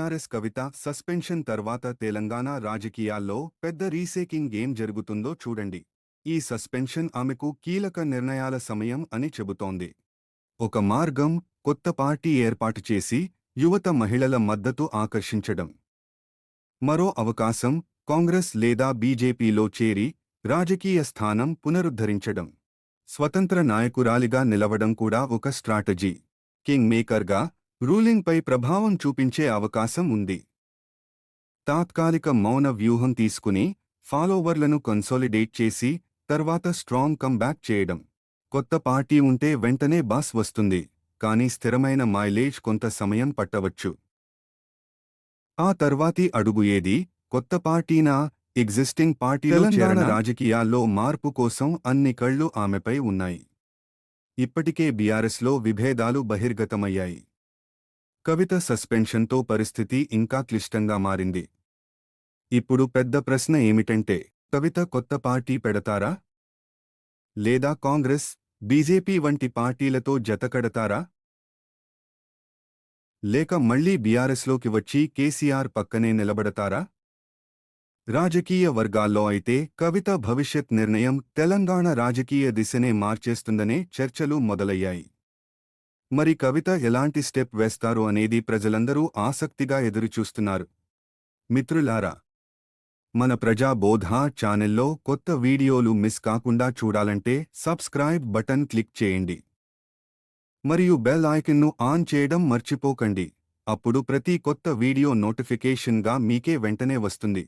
BRS కవిత suspension తర్వాత తెలంగాణ రాజకీయాల్లో పెద్ద రీసేకింగ్ గేమ్ జరుగుతుందో చూడండి. ఈ సస్పెన్షన్ ఆమెకు కీలక నిర్ణయాల సమయం అని చెబుతోంది. ఒక మార్గం కొత్త పార్టీ ఏర్పాటు చేసి యువత మహిళల మద్దతు ఆకర్షించడం. మరో అవకాశం కాంగ్రెస్ లేదా బీజేపీలో చేరి రాజకీయ స్థానం పునరుద్ధరించడం. స్వతంత్ర నాయకురాలిగా నిలవడం కూడా ఒక స్ట్రాటజీ. కింగ్ మేకర్గా రూలింగ్పై ప్రభావం చూపించే అవకాశం ఉంది. తాత్కాలిక మౌన వ్యూహం తీసుకుని ఫాలోవర్లను కన్సాలిడేట్ చేసి తర్వాత స్ట్రాంగ్ కమ్బ్యాక్ చేయడం. కొత్త పార్టీ ఉంటే వెంటనే బాస్ వస్తుంది, కానీ స్థిరమైన మైలేజ్ కొంత సమయం పట్టవచ్చు. ఆ తర్వాతి అడుగు ఏది? కొత్త పార్టీనా, ఎగ్జిస్టింగ్ పార్టీలో చేరణ? రాజకీయాల్లో మార్పు కోసం అన్ని కళ్ళు ఆమెపై ఉన్నాయి. ఇప్పటికే బీఆర్ఎస్లో విభేదాలు బహిర్గతమయ్యాయి. కవిత సస్పెన్షన్తో పరిస్థితి ఇంకా క్లిష్టంగా మారింది. ఇప్పుడు పెద్ద ప్రశ్న ఏమిటంటే, కవిత కొత్త పార్టీ పెడతారా? లేదా కాంగ్రెస్, బీజేపీ వంటి పార్టీలతో జతకడతారా? లేక మళ్లీ బీఆర్ఎస్లోకి వచ్చి కేసీఆర్ పక్కనే నిలబడతారా? రాజకీయ వర్గాల్లో అయితే కవిత భవిష్యత్ నిర్ణయం తెలంగాణ రాజకీయ దిశనే మార్చేస్తుందనే చర్చలు మొదలయ్యాయి. మరి కవిత ఎలాంటి స్టెప్ వేస్తారు అనేది ప్రజలందరూ ఆసక్తిగా ఎదురుచూస్తున్నారు. మిత్రులారా, మన ప్రజా బోధ ఛానల్లో కొత్త వీడియోలు మిస్ కాకుండా చూడాలంటే సబ్స్క్రైబ్ బటన్ క్లిక్ చేయండి. మరియు బెల్ ఐకాన్ను ఆన్ చేయడం మర్చిపోకండి. అప్పుడు ప్రతి కొత్త వీడియో నోటిఫికేషన్గా మీకే వెంటనే వస్తుంది.